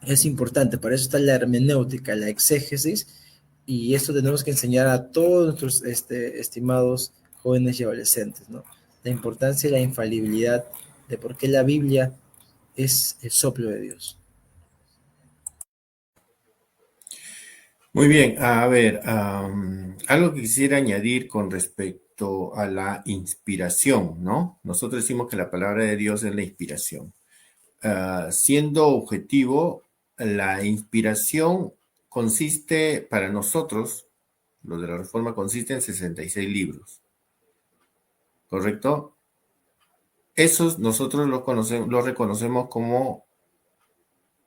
Es importante, para eso está la hermenéutica, la exégesis, y esto tenemos que enseñar a todos nuestros estimados jóvenes y adolescentes, ¿no? La importancia y la infalibilidad de por qué la Biblia es el soplo de Dios. Muy bien, a ver, algo que quisiera añadir con respecto a la inspiración, ¿no? Nosotros decimos que la palabra de Dios es la inspiración. Siendo objetivo, la inspiración consiste, para nosotros, lo de la Reforma consiste en 66 libros, ¿correcto? Esos nosotros los reconocemos como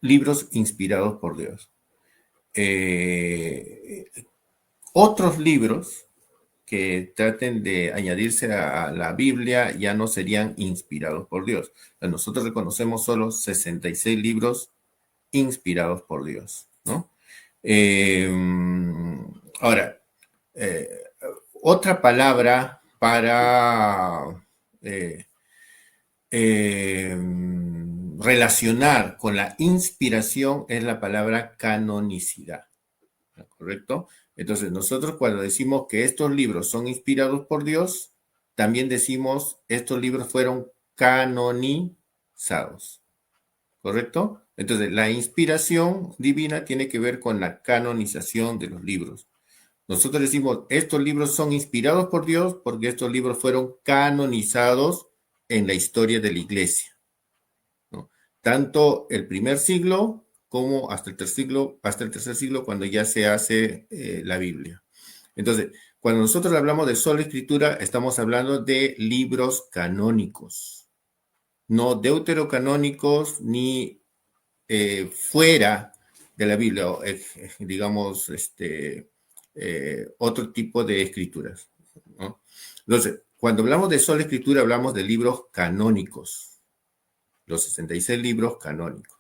libros inspirados por Dios. Eh, Otros libros que traten de añadirse a la Biblia ya no serían inspirados por Dios. Nosotros reconocemos solo 66 libros inspirados por Dios, ¿no? Eh, Ahora, eh, otra palabra para eh, eh, relacionar con la inspiración es la palabra canonicidad, ¿correcto? Entonces, nosotros cuando decimos que estos libros son inspirados por Dios, también decimos estos libros fueron canonizados, ¿correcto? Entonces, la inspiración divina tiene que ver con la canonización de los libros. Nosotros decimos, estos libros son inspirados por Dios porque estos libros fueron canonizados en la historia de la iglesia, ¿no? Tanto el primer siglo como hasta el tercer siglo, cuando ya se hace la Biblia. Entonces, cuando nosotros hablamos de sola escritura, estamos hablando de libros canónicos, no deuterocanónicos ni fuera de la Biblia, digamos, otro tipo de escrituras, ¿no? Entonces, cuando hablamos de sola escritura, hablamos de libros canónicos, los 66 libros canónicos.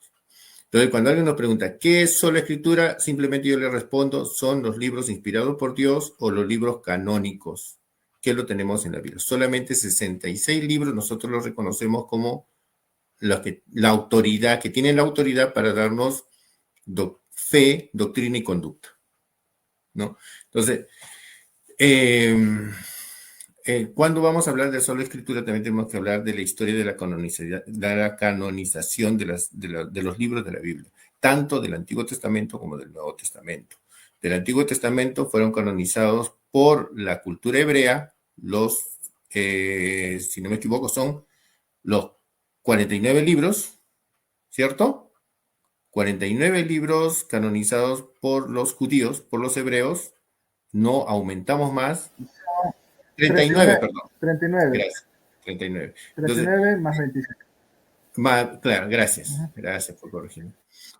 Entonces, cuando alguien nos pregunta, ¿qué es sola escritura? Simplemente yo le respondo, son los libros inspirados por Dios o los libros canónicos, que lo tenemos en la Biblia. Solamente 66 libros nosotros los reconocemos como la autoridad, que tienen la autoridad para darnos fe, doctrina y conducta, ¿no? Entonces, eh, cuando vamos a hablar de sola escritura, también tenemos que hablar de la historia de la canonización de los libros de la Biblia, tanto del Antiguo Testamento como del Nuevo Testamento. Del Antiguo Testamento fueron canonizados por la cultura hebrea, si no me equivoco, son los 49 libros, ¿cierto? 49 libros canonizados por los judíos, por los hebreos, no aumentamos más. 39, 39, perdón. 39, Gracias. 39. Entonces, 39 más 27. claro, gracias. Ajá. Gracias por corregirme.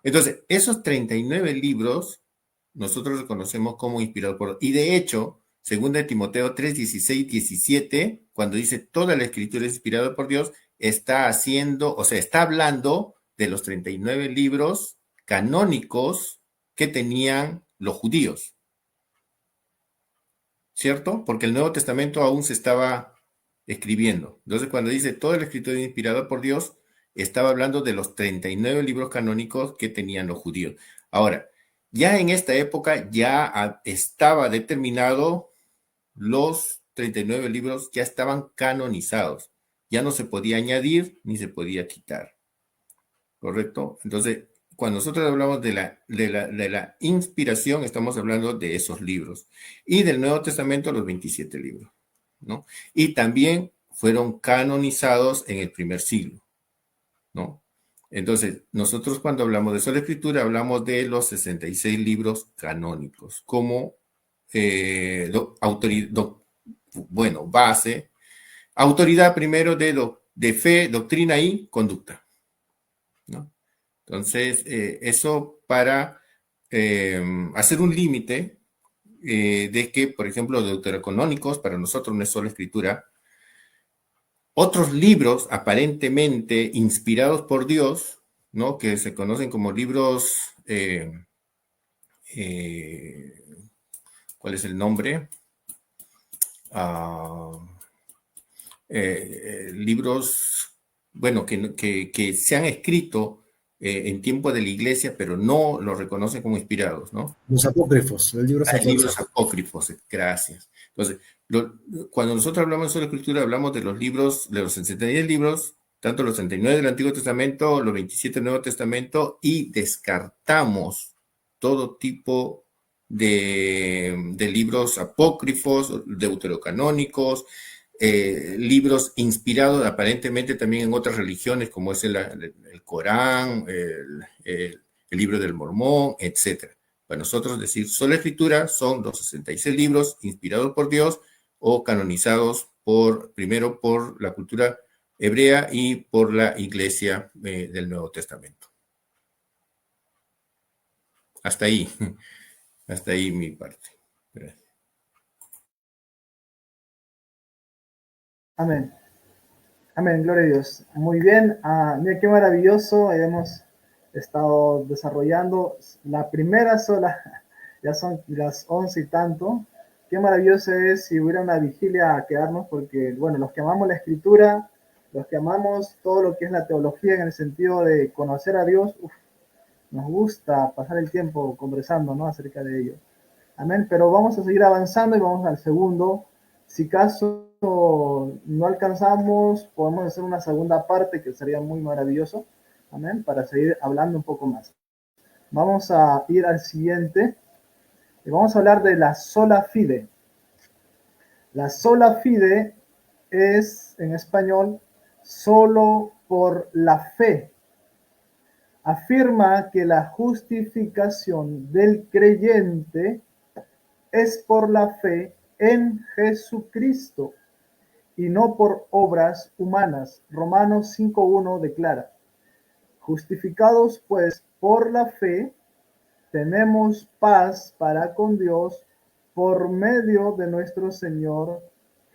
Entonces, esos 39 libros nosotros reconocemos como inspirados por... Y de hecho, según de Timoteo 3, 16, 17, cuando dice toda la escritura es inspirada por Dios, está haciendo, o sea, está hablando de los 39 libros canónicos que tenían los judíos, ¿cierto? Porque el Nuevo Testamento aún se estaba escribiendo. Entonces, cuando dice toda la escritura es inspirada por Dios, estaba hablando de los 39 libros canónicos que tenían los judíos. Ahora, ya en esta época ya estaba determinado, los 39 libros ya estaban canonizados. Ya no se podía añadir ni se podía quitar. ¿Correcto? Entonces, cuando nosotros hablamos de la inspiración, estamos hablando de esos libros. Y del Nuevo Testamento, los 27 libros, ¿no? Y también fueron canonizados en el primer siglo, ¿no? Entonces, nosotros cuando hablamos de sola escritura, hablamos de los 66 libros canónicos, como base, autoridad primero de fe, doctrina y conducta, ¿no? Entonces, eso para hacer un límite de que, por ejemplo, deuterocanónicos, para nosotros no es solo escritura, otros libros aparentemente inspirados por Dios, ¿no? Que se conocen como libros, eh, ¿cuál es el nombre? Ah, libros, bueno, que se han escrito en tiempo de la iglesia, pero no los reconocen como inspirados, ¿no? Los apócrifos, los libros Libros apócrifos. apócrifos, gracias. Entonces, cuando nosotros hablamos de sola escritura, hablamos de los libros, de los 69 libros, tanto los 69 del Antiguo Testamento, los 27 del Nuevo Testamento, y descartamos todo tipo de libros apócrifos, deuterocanónicos, libros inspirados aparentemente también en otras religiones, como es el Corán, el libro del Mormón, etcétera. Para nosotros decir sola escritura son los 66 libros inspirados por Dios o canonizados primero por la cultura hebrea y por la iglesia del Nuevo Testamento. Hasta ahí, hasta ahí mi parte. Gracias. Amén. Amén, gloria a Dios. Muy bien, mira qué maravilloso. Hemos estado desarrollando la primera sola, ya son las 11 y tanto. Qué maravilloso es si hubiera una vigilia a quedarnos, porque, bueno, los que amamos la escritura, los que amamos todo lo que es la teología en el sentido de conocer a Dios, nos gusta pasar el tiempo conversando, ¿no?, acerca de ello. Amén, pero vamos a seguir avanzando y vamos al segundo. Si caso no alcanzamos, podemos hacer una segunda parte que sería muy maravilloso. Amén, para seguir hablando un poco más. Vamos a ir al siguiente y vamos a hablar de la sola fide. La sola fide es en español solo por la fe. Afirma que la justificación del creyente es por la fe en Jesucristo y no por obras humanas. Romanos 5:1 declara: justificados pues por la fe, tenemos paz para con Dios por medio de nuestro Señor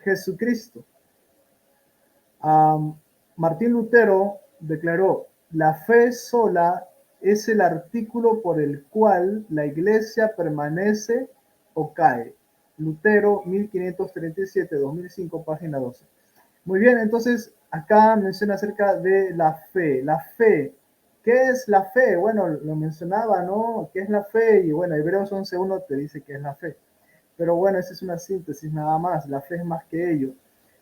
Jesucristo. Martín Lutero declaró: la fe sola es el artículo por el cual la iglesia permanece o cae. Lutero, 1537-2005, página 12. Muy bien, entonces acá menciona acerca de la fe. La fe, ¿qué es la fe? Bueno, lo mencionaba, ¿no? ¿Qué es la fe? Y bueno, Hebreos 11:1 te dice qué es la fe. Pero bueno, esa es una síntesis nada más. La fe es más que ello.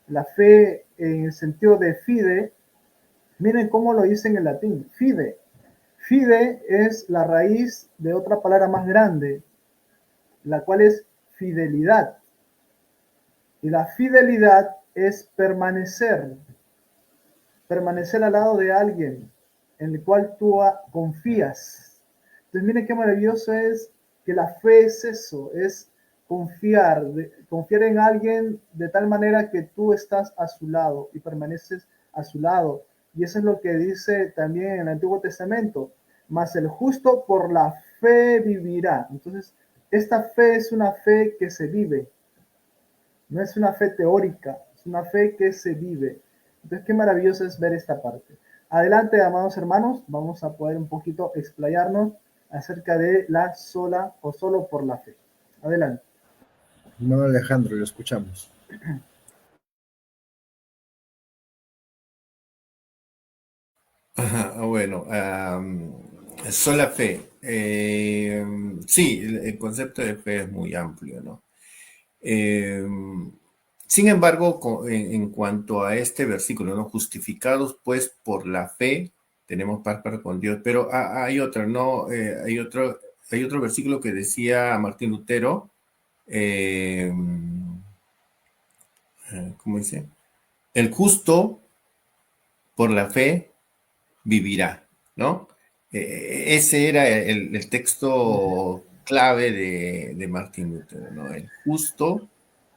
La fe en el sentido de fide, miren cómo lo dice en el latín, fide. Fide es la raíz de otra palabra más grande, la cual es fidelidad. Y la fidelidad es permanecer al lado de alguien en el cual tú confías. Entonces, miren qué maravilloso es que la fe es eso, es confiar en alguien de tal manera que tú estás a su lado y permaneces a su lado. Y eso es lo que dice también en el Antiguo Testamento: mas el justo por la fe vivirá. Entonces, esta fe es una fe que se vive, no es una fe teórica, es una fe que se vive. Entonces, qué maravilloso es ver esta parte. Adelante, amados hermanos, vamos a poder un poquito explayarnos acerca de la sola o solo por la fe. Adelante. Hermano Alejandro, lo escuchamos. Bueno, sola fe. Sí, el concepto de fe es muy amplio, ¿no? Sin embargo, en cuanto a este versículo, ¿no? Justificados pues por la fe, tenemos paz para con Dios, pero hay otra, ¿no? Hay otro versículo que decía Martín Lutero, ¿cómo dice? El justo por la fe vivirá, ¿no? Ese era el texto clave de Martín Lutero, ¿no? El justo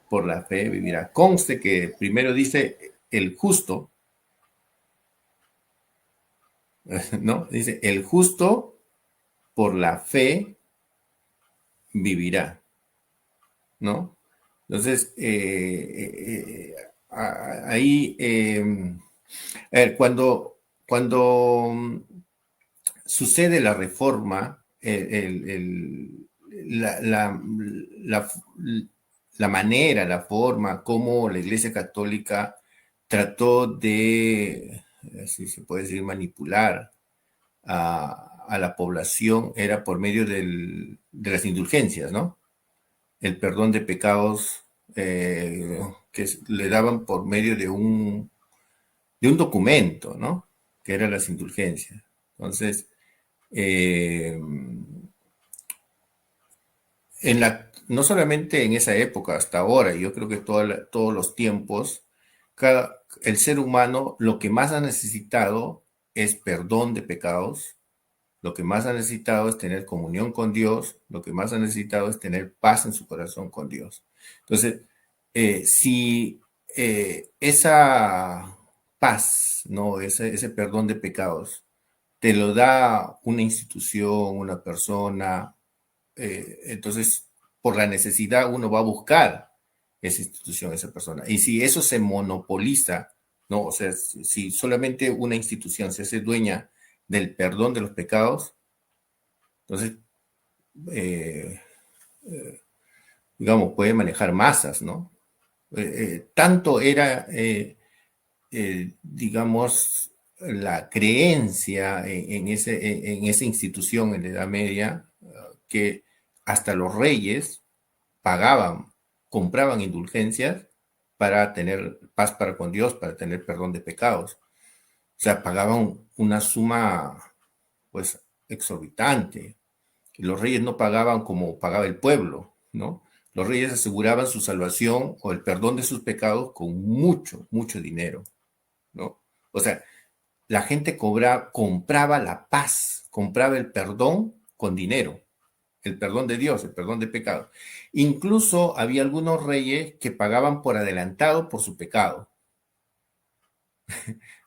por la fe vivirá. Conste que primero dice el justo, ¿no? Dice el justo por la fe vivirá, ¿no? Entonces, ahí, cuando sucede la reforma, la, la manera, la forma como la Iglesia Católica trató de, si se puede decir, manipular a la población era por medio de las indulgencias, ¿no? El perdón de pecados que le daban por medio de un documento, ¿no? Que eran las indulgencias. Entonces, eh, no solamente en esa época, hasta ahora, yo creo que todos los tiempos, el ser humano lo que más ha necesitado es perdón de pecados, lo que más ha necesitado es tener comunión con Dios, lo que más ha necesitado es tener paz en su corazón con Dios. Entonces, si esa paz, ¿no? Ese perdón de pecados, te lo da una institución, una persona, entonces por la necesidad uno va a buscar esa institución, esa persona. Y si eso se monopoliza, ¿no? O sea, si solamente una institución se hace dueña del perdón de los pecados, entonces, eh, digamos, puede manejar masas, ¿no? Tanto era, digamos, la creencia en esa institución en la Edad Media, que hasta los reyes pagaban, compraban indulgencias para tener paz para con Dios, para tener perdón de pecados. O sea, pagaban una suma, pues, exorbitante. Y los reyes no pagaban como pagaba el pueblo, ¿no? Los reyes aseguraban su salvación o el perdón de sus pecados con mucho, mucho dinero, ¿no? O sea, la gente compraba la paz, compraba el perdón con dinero, el perdón de Dios, el perdón de pecados. Incluso había algunos reyes que pagaban por adelantado por su pecado.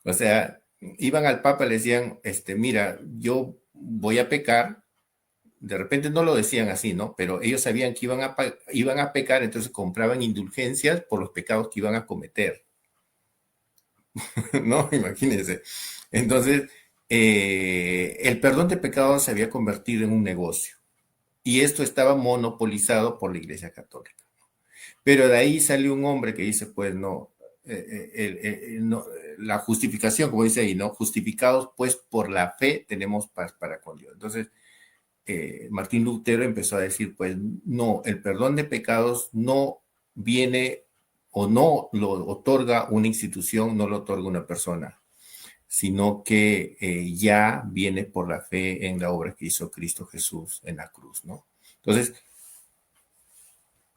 O sea, iban al Papa y le decían, mira, yo voy a pecar. De repente no lo decían así, ¿no? Pero ellos sabían que iban a pecar, entonces compraban indulgencias por los pecados que iban a cometer, ¿no? Imagínense. Entonces, el perdón de pecados se había convertido en un negocio y esto estaba monopolizado por la Iglesia Católica. Pero de ahí salió un hombre que dice, pues no, no, la justificación, como dice ahí, ¿no? Justificados pues por la fe tenemos paz para con Dios. Entonces, Martín Lutero empezó a decir, pues no, el perdón de pecados no viene o no lo otorga una institución, no lo otorga una persona, sino que ya viene por la fe en la obra que hizo Cristo Jesús en la cruz, ¿no? Entonces,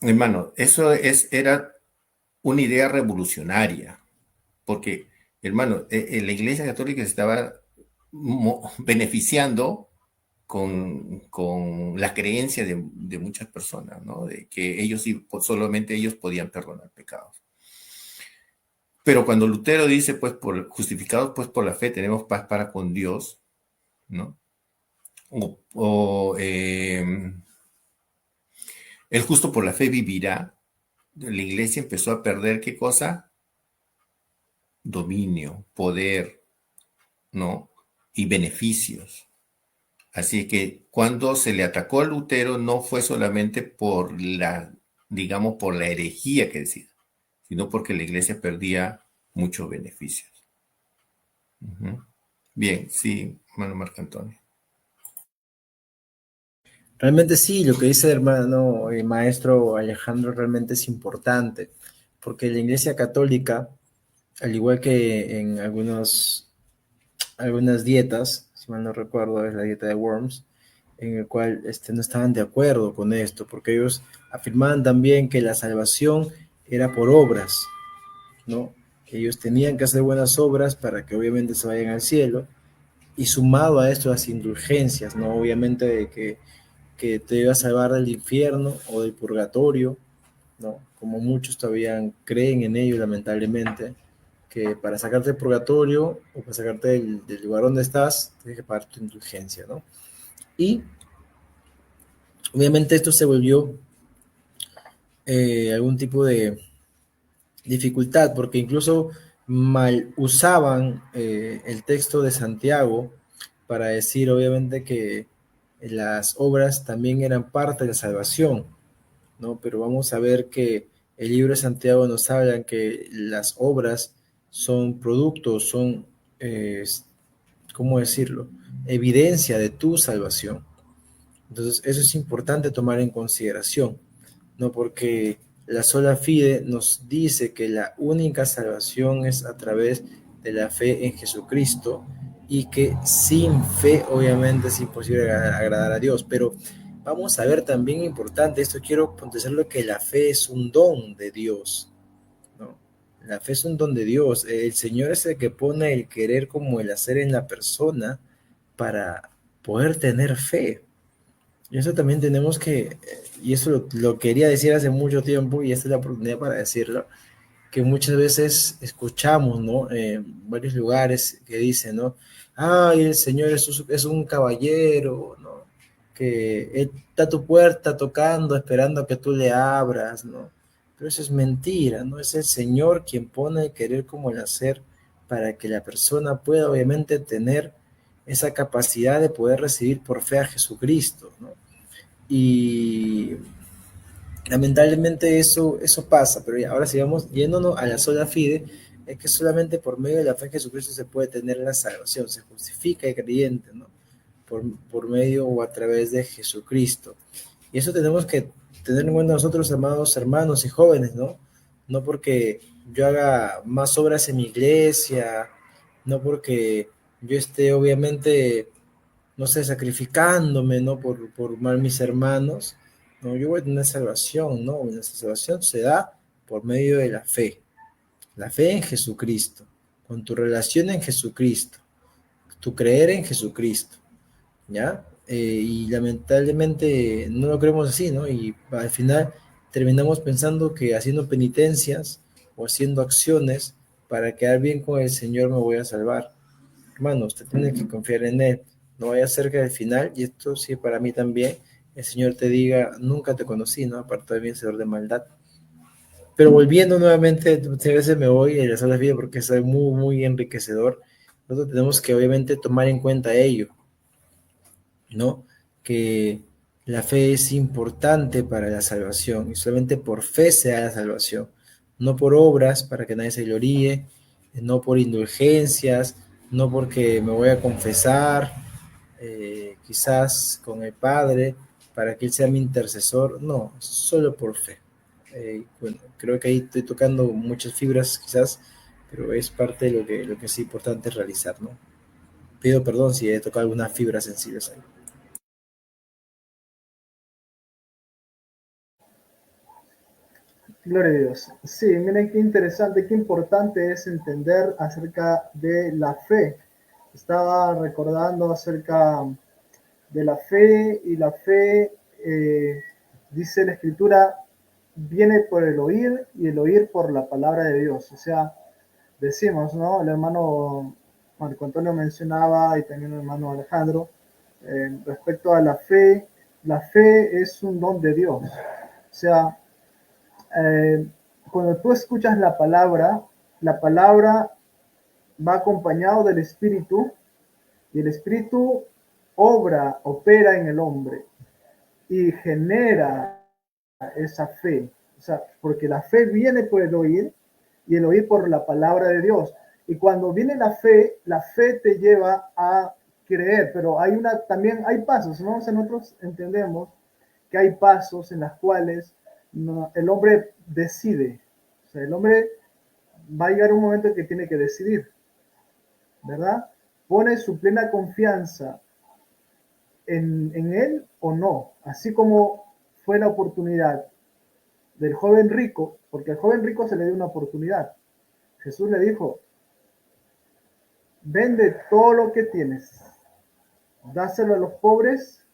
hermano, era una idea revolucionaria, porque, hermano, la Iglesia Católica se estaba beneficiando con la creencia de muchas personas, ¿no? De que solamente ellos podían perdonar pecados. Pero cuando Lutero dice, pues, justificados pues por la fe tenemos paz para con Dios, ¿no? El justo por la fe vivirá, la iglesia empezó a perder, ¿qué cosa? Dominio, poder, ¿no? Y beneficios. Así que cuando se le atacó a Lutero no fue solamente por digamos, por la herejía que decía, sino porque la iglesia perdía muchos beneficios. Bien, sí, hermano Marco Antonio. Realmente sí, lo que dice el hermano maestro Alejandro realmente es importante, porque la Iglesia Católica, al igual que en algunas dietas, si mal no recuerdo, es la dieta de Worms, en el cual no estaban de acuerdo con esto, porque ellos afirmaban también que la salvación era por obras, ¿no? Que ellos tenían que hacer buenas obras para que obviamente se vayan al cielo, y sumado a esto las indulgencias, ¿no? Obviamente de que te iba a salvar del infierno o del purgatorio, ¿no? Como muchos todavía creen en ello, lamentablemente, que para sacarte del purgatorio o para sacarte del lugar donde estás, tienes que pagar tu indulgencia, ¿no? Y obviamente esto se volvió algún tipo de dificultad, porque incluso mal usaban el texto de Santiago para decir, obviamente, que las obras también eran parte de la salvación, ¿no? Pero vamos a ver que el libro de Santiago nos habla que las obras son productos, son, ¿cómo decirlo? evidencia de tu salvación. Entonces, eso es importante tomar en consideración, ¿no? Porque la sola fide nos dice que la única salvación es a través de la fe en Jesucristo y que sin fe obviamente es imposible agradar a Dios. Pero vamos a ver también importante, esto quiero puntualizarlo, que la fe es un don de Dios, ¿no? La fe es un don de Dios. El Señor es el que pone el querer como el hacer en la persona para poder tener fe. Y eso también tenemos que, y eso lo quería decir hace mucho tiempo, y esta es la oportunidad para decirlo, que muchas veces escuchamos, ¿no? En varios lugares que dicen, ¿no? Ay, el Señor es un caballero, ¿no? Que Él está a tu puerta tocando, esperando a que tú le abras, ¿no? Pero eso es mentira, ¿no? Es el Señor quien pone el querer como el hacer para que la persona pueda obviamente tener esa capacidad de poder recibir por fe a Jesucristo, ¿no? Y lamentablemente eso pasa, pero ahora sigamos yéndonos a la sola fide, es que solamente por medio de la fe en Jesucristo se puede tener la salvación, se justifica el creyente, ¿no? Por medio o a través de Jesucristo. Y eso tenemos que tener en cuenta nosotros, amados hermanos y jóvenes, ¿no? No porque yo haga más obras en mi iglesia, no porque yo esté obviamente, no sé, sacrificándome, ¿no? Por mal mis hermanos, no, yo voy a tener salvación, ¿no? Nuestra salvación se da por medio de la fe en Jesucristo, con tu relación en Jesucristo, tu creer en Jesucristo, ¿ya? Y lamentablemente no lo creemos así, ¿no? Y al final terminamos pensando que haciendo penitencias o haciendo acciones para quedar bien con el Señor me voy a salvar. Hermano, usted tiene que confiar en Él. No vaya a ser que al final, y esto sí para mí también, el Señor te diga, nunca te conocí, ¿no? Apartado de mí, hacedor de maldad. Pero volviendo nuevamente, a veces me voy a las salas de vida porque es muy, muy enriquecedor. Nosotros tenemos que obviamente tomar en cuenta ello, ¿no? Que la fe es importante para la salvación y solamente por fe se da la salvación, no por obras para que nadie se gloríe, no por indulgencias, no porque me voy a confesar quizás con el Padre para que Él sea mi intercesor, no, solo por fe. Bueno, creo que ahí estoy tocando muchas fibras quizás, pero es parte de lo que es importante realizar, ¿no? Pido perdón si he tocado algunas fibras sensibles ahí. Gloria a Dios. Sí, miren qué interesante, qué importante es entender acerca de la fe. Estaba recordando acerca de la fe y la fe, dice la escritura, viene por el oír y el oír por la palabra de Dios. O sea, decimos, ¿no? El hermano Marco Antonio mencionaba y también el hermano Alejandro, respecto a la fe es un don de Dios. O sea, cuando tú escuchas la palabra va acompañado del Espíritu y el Espíritu opera en el hombre y genera esa fe. O sea, porque la fe viene por el oír y el oír por la palabra de Dios. Y cuando viene la fe te lleva a creer, pero también hay pasos, ¿no? O sea, nosotros entendemos que hay pasos en los cuales el hombre decide. O sea, el hombre va a llegar un momento en que tiene que decidir, ¿verdad? Pone su plena confianza en él o no, así como fue la oportunidad del joven rico, porque al joven rico se le dio una oportunidad. Jesús le dijo, vende todo lo que tienes, dáselo a los pobres,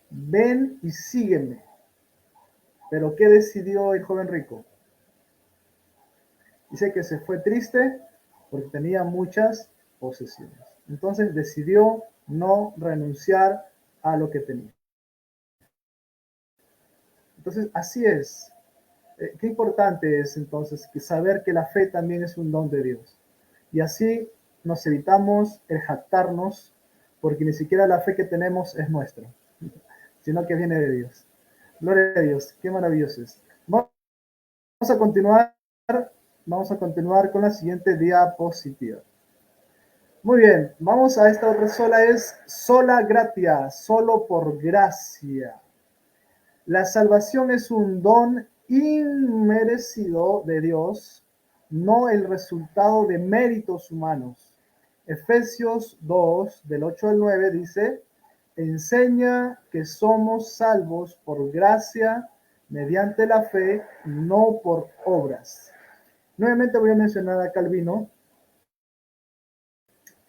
ven y sígueme. Pero ¿qué decidió el joven rico? Dice que se fue triste porque tenía muchas posesiones. Entonces decidió no renunciar a lo que tenía. Entonces, así es. Qué importante es entonces saber que la fe también es un don de Dios. Y así nos evitamos el jactarnos, porque ni siquiera la fe que tenemos es nuestra, sino que viene de Dios. Gloria a Dios, qué maravilloso es. Vamos a continuar, vamos a continuar con la siguiente diapositiva. Muy bien, vamos a esta otra sola, es sola gratia, solo por gracia. La salvación es un don inmerecido de Dios, no el resultado de méritos humanos. Efesios 2, del 8 al 9 dice, enseña que somos salvos por gracia mediante la fe, no por obras. Nuevamente voy a mencionar a Calvino.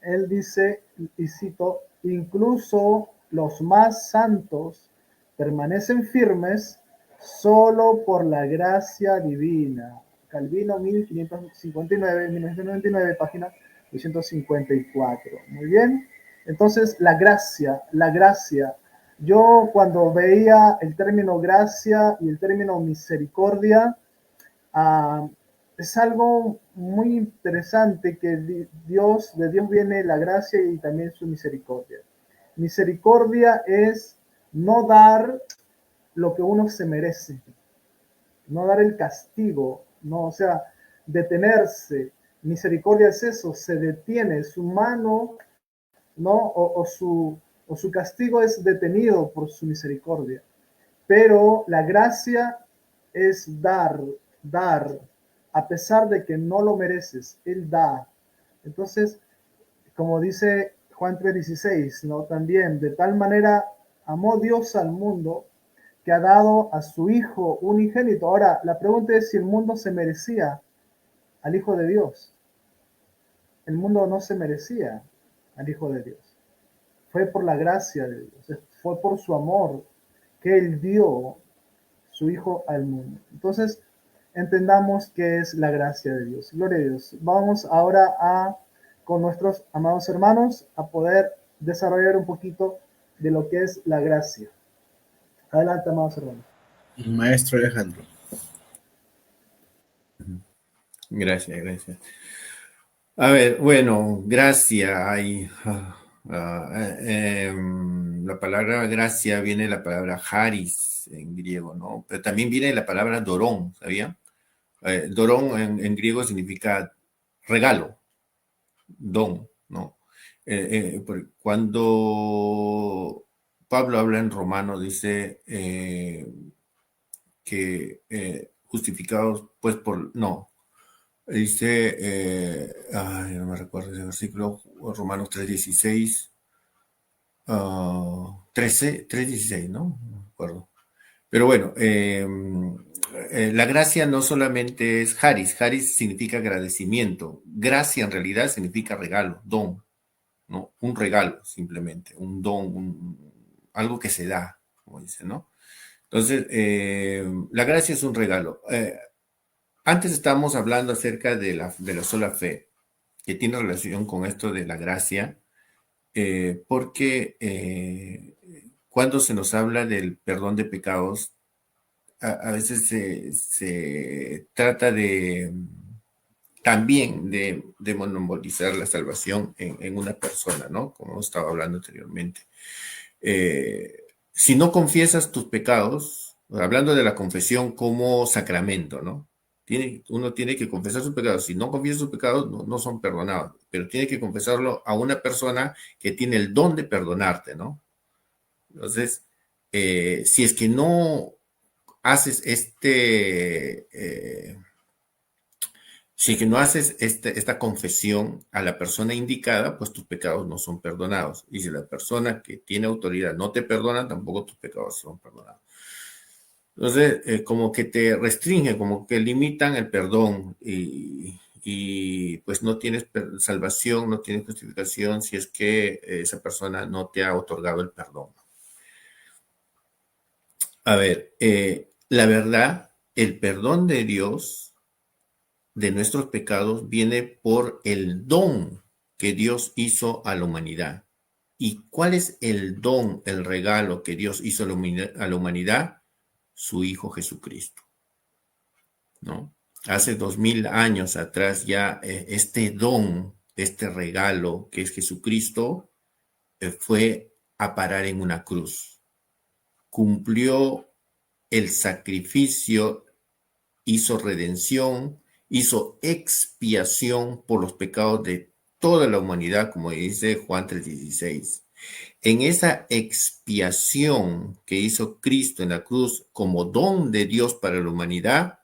Él dice, y cito, incluso los más santos permanecen firmes solo por la gracia divina. Calvino 1559, 1999, página 254. Muy bien. Entonces, la gracia, la gracia. Yo cuando veía el término gracia y el término misericordia, uh, es algo muy interesante que de Dios viene la gracia y también su misericordia. Misericordia es no dar lo que uno se merece, no dar el castigo, no, o sea, detenerse. Misericordia es eso, se detiene, su mano, ¿no? O su castigo es detenido por su misericordia. Pero la gracia es dar, a pesar de que no lo mereces, Él da. Entonces, como dice Juan 3:16, ¿no? También, de tal manera amó Dios al mundo que ha dado a su Hijo unigénito. Ahora, la pregunta es si el mundo se merecía al Hijo de Dios. El mundo no se merecía al Hijo de Dios. Fue por la gracia de Dios, fue por su amor que Él dio su Hijo al mundo. Entonces, entendamos qué es la gracia de Dios. Gloria a Dios. Vamos ahora con nuestros amados hermanos, a poder desarrollar un poquito de lo que es la gracia. Adelante, amados hermanos. Maestro Alejandro. Gracias, gracias. A ver, bueno, gracia. La palabra gracia viene de la palabra charis en griego, ¿no? Pero también viene de la palabra dorón, ¿sabía? Dorón en griego significa regalo, don, ¿no? Cuando Pablo habla en Romano, dice que justificados, pues no, dice, no me recuerdo ese versículo, Romanos 3:16, 3:16, ¿no? No me acuerdo. Pero bueno, la gracia no solamente es charis significa agradecimiento, gracia en realidad significa regalo, don, ¿no? Un regalo simplemente, un don, algo que se da, como dice, ¿no? Entonces, la gracia es un regalo. Antes estábamos hablando acerca de la sola fe, que tiene relación con esto de la gracia, porque cuando se nos habla del perdón de pecados, a veces se trata también de monopolizar la salvación en una persona, ¿no? Como estaba hablando anteriormente. Si no confiesas tus pecados, hablando de la confesión como sacramento, ¿no? Uno tiene que confesar sus pecados. Si no confiesa sus pecados, no son perdonados, pero tiene que confesarlo a una persona que tiene el don de perdonarte, ¿no? Entonces, si es que no haces si es que no haces esta confesión a la persona indicada, pues tus pecados no son perdonados. Y si la persona que tiene autoridad no te perdona, tampoco tus pecados son perdonados. Entonces, como que te restringen, como que limitan el perdón y pues no tienes salvación, no tienes justificación si es que esa persona no te ha otorgado el perdón. A ver, la verdad, el perdón de Dios de nuestros pecados viene por el don que Dios hizo a la humanidad. ¿Y cuál es el don, el regalo que Dios hizo a la humanidad? Su Hijo Jesucristo, ¿no? Hace 2000 años atrás ya este don, este regalo que es Jesucristo, fue a parar en una cruz. Cumplió el sacrificio, hizo redención, hizo expiación por los pecados de toda la humanidad, como dice Juan 3:16. En esa expiación que hizo Cristo en la cruz como don de Dios para la humanidad,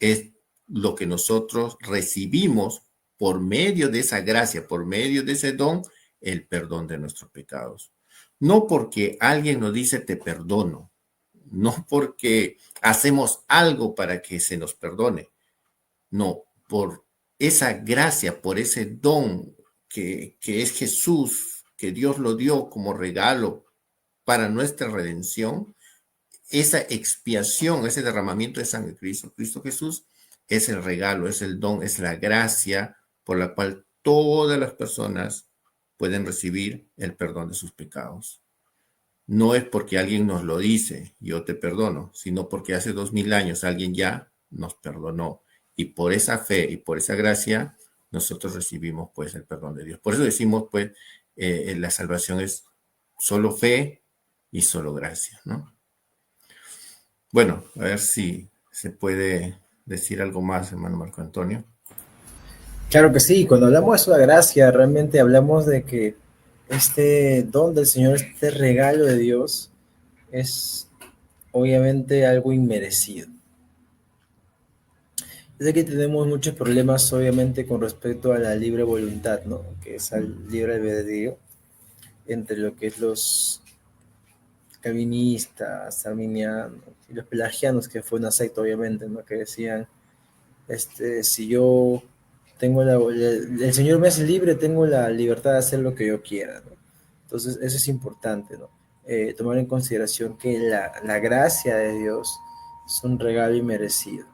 es lo que nosotros recibimos por medio de esa gracia, por medio de ese don, el perdón de nuestros pecados. No porque alguien nos dice te perdono, no porque hacemos algo para que se nos perdone, no, por esa gracia, por ese don que es Jesús, que Dios lo dio como regalo para nuestra redención, esa expiación, ese derramamiento de sangre de Cristo, Cristo Jesús, es el regalo, es el don, es la gracia por la cual todas las personas pueden recibir el perdón de sus pecados. No es porque alguien nos lo dice, yo te perdono, sino porque hace 2000 años alguien ya nos perdonó. Y por esa fe y por esa gracia, nosotros recibimos pues el perdón de Dios. Por eso decimos pues, la salvación es solo fe y solo gracia, ¿no? Bueno, a ver si se puede decir algo más, hermano Marco Antonio. Claro que sí, cuando hablamos de su gracia, realmente hablamos de que este don del Señor, este regalo de Dios, es obviamente algo inmerecido. Desde que tenemos muchos problemas, obviamente, con respecto a la libre voluntad, ¿no? Que es al libre albedrío, entre lo que es los calvinistas, arminianos y los pelagianos, que fue una secta, obviamente, ¿no? Que decían, si yo tengo el Señor me hace libre, tengo la libertad de hacer lo que yo quiera, ¿no? Entonces, eso es importante, ¿no? Tomar en consideración que la gracia de Dios es un regalo inmerecido,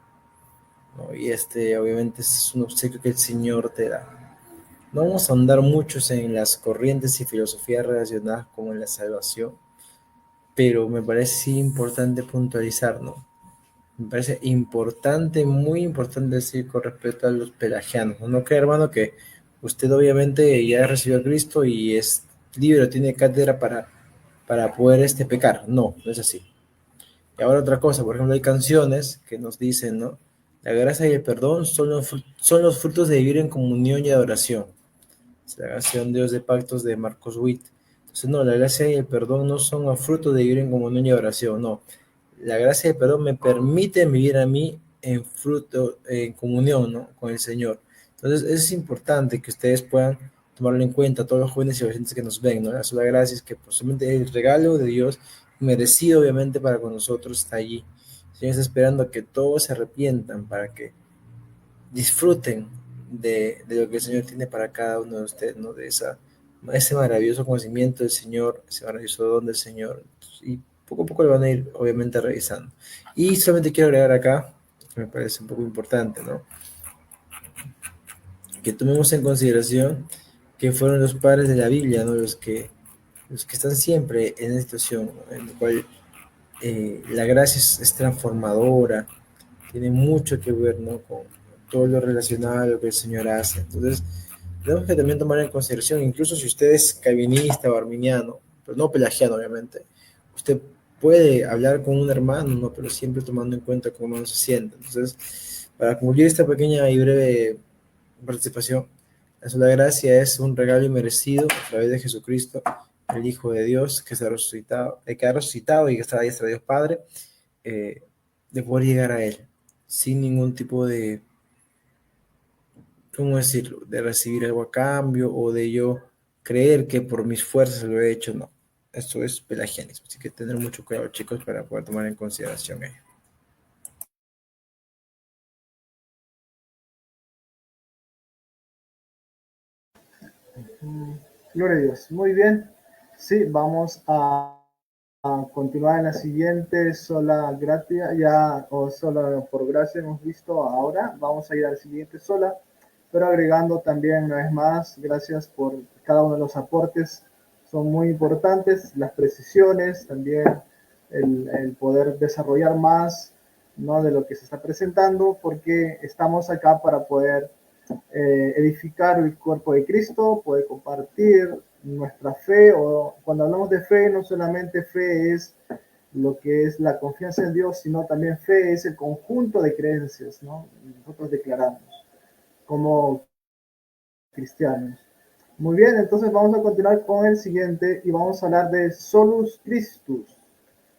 ¿no? Y obviamente, es un obsequio que el Señor te da. No vamos a andar muchos en las corrientes y filosofías relacionadas con la salvación, pero me parece importante puntualizar, ¿no? Me parece importante, muy importante decir con respecto a los pelagianos. No cree, hermano, que usted obviamente ya recibió a Cristo y es libre, tiene cátedra para poder pecar. No, no es así. Y ahora otra cosa, por ejemplo, hay canciones que nos dicen, ¿no? La gracia y el perdón son los frutos de vivir en comunión y adoración. Es la canción Dios de Pactos de Marcos Witt. Entonces, no, la gracia y el perdón no son los frutos de vivir en comunión y adoración, no. La gracia y el perdón me permiten vivir a mí en fruto, en comunión, ¿no? Con el Señor. Entonces, es importante que ustedes puedan tomarlo en cuenta, todos los jóvenes y adolescentes que nos ven, ¿no? La sola gracia es que posiblemente el regalo de Dios, merecido obviamente para con nosotros, está allí. El Señor está esperando que todos se arrepientan para que disfruten de lo que el Señor tiene para cada uno de ustedes, ¿no? Ese maravilloso conocimiento del Señor, ese maravilloso don del Señor. Y poco a poco lo van a ir, obviamente, revisando. Y solamente quiero agregar acá, que me parece un poco importante, ¿no? Que tomemos en consideración que fueron los padres de la Biblia, ¿no? Los que están siempre en esta situación, ¿no? En la cual la gracia es transformadora, tiene mucho que ver, ¿no? Con todo lo relacionado a lo que el Señor hace. Entonces, tenemos que también tomar en consideración, incluso si usted es calvinista o arminiano, pero no pelagiano, obviamente, usted puede hablar con un hermano, ¿no? Pero siempre tomando en cuenta cómo uno se siente. Entonces, para concluir esta pequeña y breve participación, la sola gracia es un regalo inmerecido a través de Jesucristo, el Hijo de Dios, que ha resucitado y que está ahí, está Dios Padre, eh, de poder llegar a Él sin ningún tipo de, ¿cómo decirlo?, de recibir algo a cambio o de yo creer que por mis fuerzas lo he hecho. No, esto es pelagianismo, así que tener mucho cuidado, chicos, para poder tomar en consideración ello. Gloria a Dios. Muy bien. Sí, vamos a continuar en la siguiente, sola gratia, ya, o sola por gracia hemos visto ahora. Vamos a ir al siguiente sola, pero agregando también, una vez más, gracias por cada uno de los aportes, son muy importantes, las precisiones, también el poder desarrollar más, ¿no?, de lo que se está presentando, porque estamos acá para poder edificar el cuerpo de Cristo, poder compartir nuestra fe, o cuando hablamos de fe, no solamente fe es lo que es la confianza en Dios, sino también fe es el conjunto de creencias, ¿no? Nosotros declaramos como cristianos. Muy bien, entonces vamos a continuar con el siguiente y vamos a hablar de Solus Christus.